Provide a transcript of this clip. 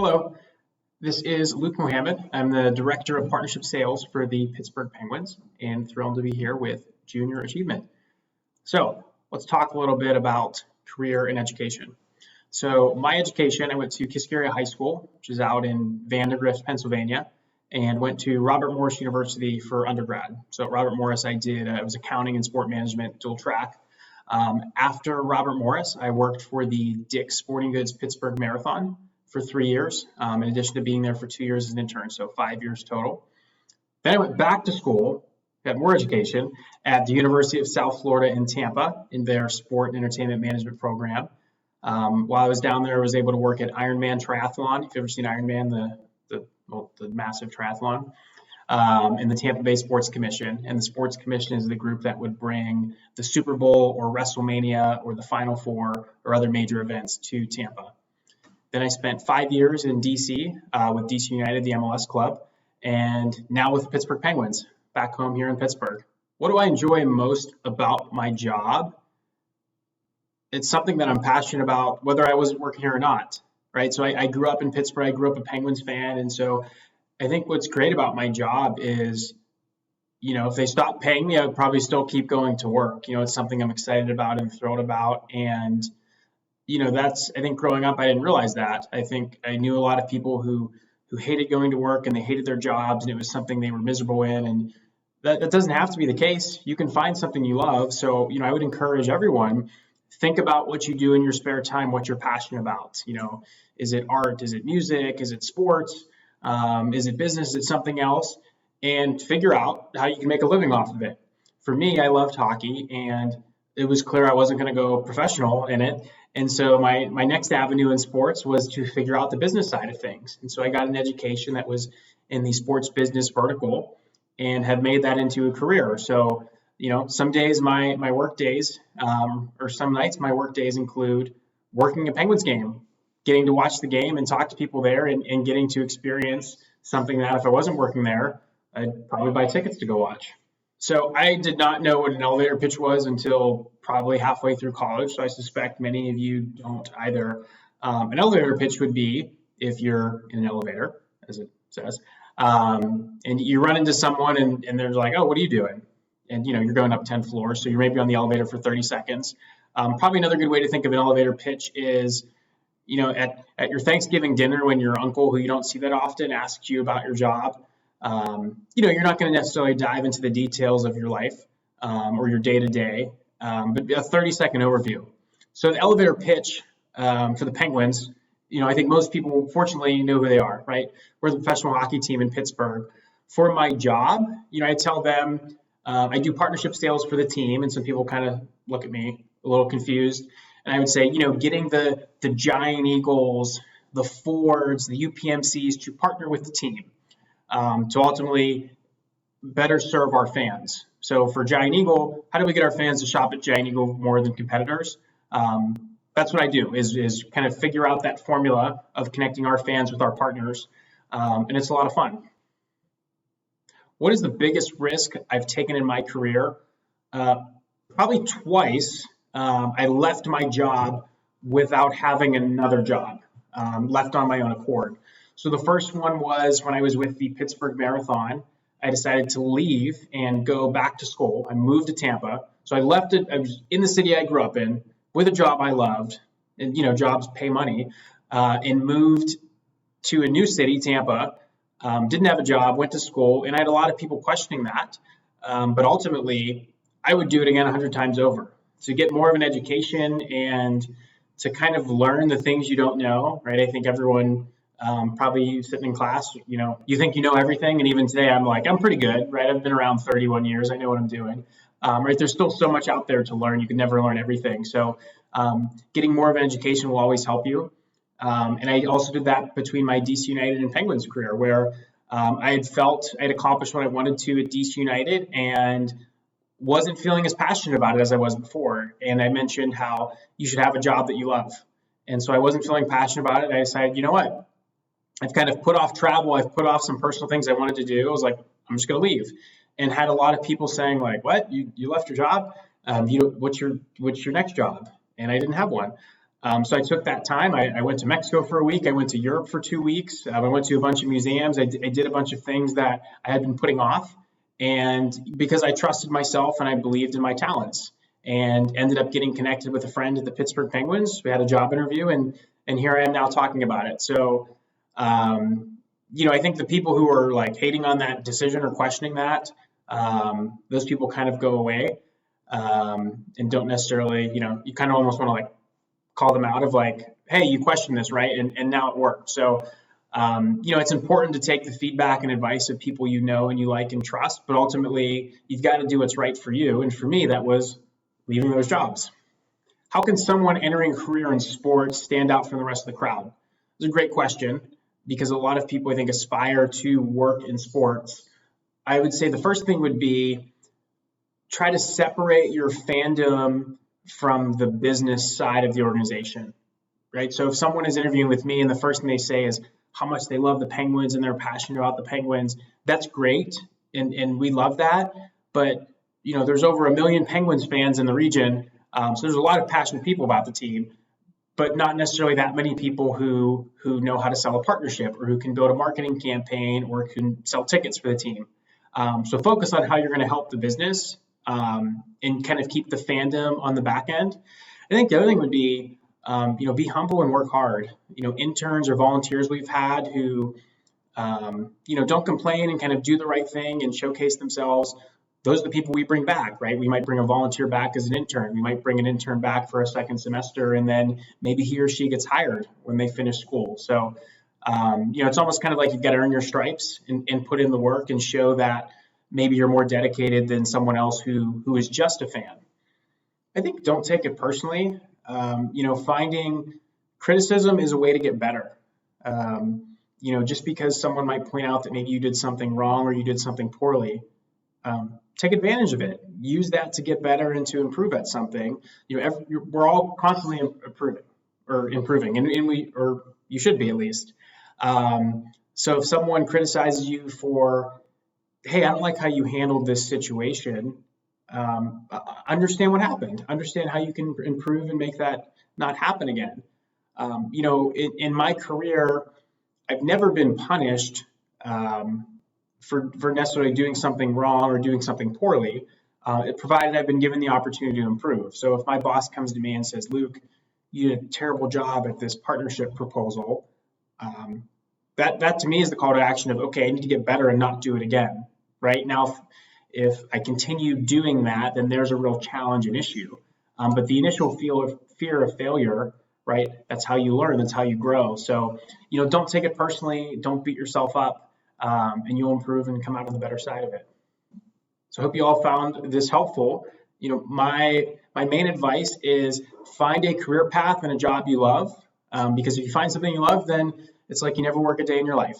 Hello, this is Luke Mohamed. I'm the Director of Partnership Sales for the Pittsburgh Penguins and thrilled to be here with Junior Achievement. So let's talk a little bit about career and education. So my education, I went to Kiscaria High School, which is out in Vandergrift, Pennsylvania, and went to Robert Morris University for undergrad. So at Robert Morris, it was accounting and sport management, dual track. After Robert Morris, I worked for the Dick's Sporting Goods Pittsburgh Marathon for 3 years, in addition to being there for 2 years as an intern, so 5 years total. Then I went back to school, got more education at the University of South Florida in Tampa in their sport and entertainment management program. While I was down there, I was able to work at Ironman Triathlon. If you've ever seen Ironman, the massive triathlon, in the Tampa Bay Sports Commission. And the Sports Commission is the group that would bring the Super Bowl or WrestleMania or the Final Four or other major events to Tampa. Then I spent 5 years in DC with DC United, the MLS club, and now with the Pittsburgh Penguins, back home here in Pittsburgh. What do I enjoy most about my job? It's something that I'm passionate about, whether I wasn't working here or not, right? So I grew up in Pittsburgh. I grew up a Penguins fan, and so I think what's great about my job is, if they stop paying me, I would probably still keep going to work. It's something I'm excited about and thrilled about, and I think growing up, I didn't realize that. I think I knew a lot of people who hated going to work and they hated their jobs and it was something they were miserable in. And that doesn't have to be the case. You can find something you love. So, I would encourage everyone, think about what you do in your spare time, what you're passionate about. Is it art? Is it music? Is it sports? Is it business? Is it something else? And figure out how you can make a living off of it. For me, I loved hockey and it was clear I wasn't going to go professional in it. And so my next avenue in sports was to figure out the business side of things. And so I got an education that was in the sports business vertical and have made that into a career. So, some days my work days, or some nights my work days include working a Penguins game, getting to watch the game and talk to people there and getting to experience something that if I wasn't working there, I'd probably buy tickets to go watch. So I did not know what an elevator pitch was until probably halfway through college. So I suspect many of you don't either. An elevator pitch would be if you're in an elevator, as it says, and you run into someone and they're like, oh, what are you doing? And, you're going up 10 floors. So you're maybe on the elevator for 30 seconds. Probably another good way to think of an elevator pitch is, at your Thanksgiving dinner when your uncle, who you don't see that often, asks you about your job. You're not going to necessarily dive into the details of your life or your day-to-day, but a 30-second overview. So the elevator pitch for the Penguins, I think most people, fortunately, know who they are, right? We're the professional hockey team in Pittsburgh. For my job, I tell them I do partnership sales for the team, and some people kind of look at me a little confused. And I would say, getting the Giant Eagles, the Fords, the UPMCs to partner with the team. To ultimately better serve our fans. So for Giant Eagle, how do we get our fans to shop at Giant Eagle more than competitors? That's what I do, is kind of figure out that formula of connecting our fans with our partners, and it's a lot of fun. What is the biggest risk I've taken in my career? Probably twice. I left my job without having another job, left on my own accord. So the first one was when I was with the Pittsburgh Marathon. I decided to leave and go back to school. I moved to Tampa. So I left it. I was in the city I grew up in with a job I loved, and jobs pay money, and moved to a new city, Tampa. Didn't have a job, went to school, and I had a lot of people questioning that. But ultimately, I would do it again 100 times over to get more of an education and to kind of learn the things you don't know, right? I think everyone probably sitting in class, you think you know everything. And even today, I'm like, I'm pretty good, right? I've been around 31 years. I know what I'm doing, right? There's still so much out there to learn. You can never learn everything. So getting more of an education will always help you. And I also did that between my DC United and Penguins career, where I had felt I had accomplished what I wanted to at DC United and wasn't feeling as passionate about it as I was before. And I mentioned how you should have a job that you love. And so I wasn't feeling passionate about it. I decided, you know what? I've kind of put off travel. I've put off some personal things I wanted to do. I was like, I'm just going to leave, and had a lot of people saying like, what, you left your job? What's your next job? And I didn't have one. So I took that time. I went to Mexico for a week. I went to Europe for 2 weeks. I went to a bunch of museums. I did a bunch of things that I had been putting off. And because I trusted myself and I believed in my talents, and ended up getting connected with a friend at the Pittsburgh Penguins. We had a job interview, and here I am now talking about it. So, I think the people who are like hating on that decision or questioning that, those people kind of go away, and don't necessarily, you kind of almost want to like call them out of like, hey, you questioned this, right? And now it worked. So, it's important to take the feedback and advice of people you know and you like and trust, but ultimately you've got to do what's right for you. And for me, that was leaving those jobs. How can someone entering a career in sports stand out from the rest of the crowd? It's a great question because a lot of people, I think, aspire to work in sports. I would say the first thing would be try to separate your fandom from the business side of the organization, right? So if someone is interviewing with me and the first thing they say is how much they love the Penguins and they're passionate about the Penguins, that's great. And we love that. But, there's over 1 million Penguins fans in the region. So there's a lot of passionate people about the team, but not necessarily that many people who know how to sell a partnership or who can build a marketing campaign or can sell tickets for the team. So focus on how you're going to help the business, and kind of keep the fandom on the back end. I think the other thing would be, be humble and work hard. Interns or volunteers we've had who, don't complain and kind of do the right thing and showcase themselves. Those are the people we bring back, right? We might bring a volunteer back as an intern. We might bring an intern back for a second semester, and then maybe he or she gets hired when they finish school. So, it's almost kind of like you've got to earn your stripes and put in the work and show that maybe you're more dedicated than someone else who is just a fan. I think don't take it personally. Finding criticism is a way to get better. Just because someone might point out that maybe you did something wrong or you did something poorly, take advantage of it. Use that to get better and to improve at something. We're all constantly improving, and you should be at least. So if someone criticizes you for, hey, I don't like how you handled this situation, understand what happened. Understand how you can improve and make that not happen again. In my career, I've never been punished for necessarily doing something wrong or doing something poorly, provided I've been given the opportunity to improve. So if my boss comes to me and says, Luke, you did a terrible job at this partnership proposal, that to me is the call to action of, okay, I need to get better and not do it again. Right now, if I continue doing that, then there's a real challenge and issue. But the initial fear of failure, right, that's how you learn, that's how you grow. So, don't take it personally, don't beat yourself up. And you'll improve and come out on the better side of it. So I hope you all found this helpful. My main advice is find a career path and a job you love, because if you find something you love, then it's like you never work a day in your life.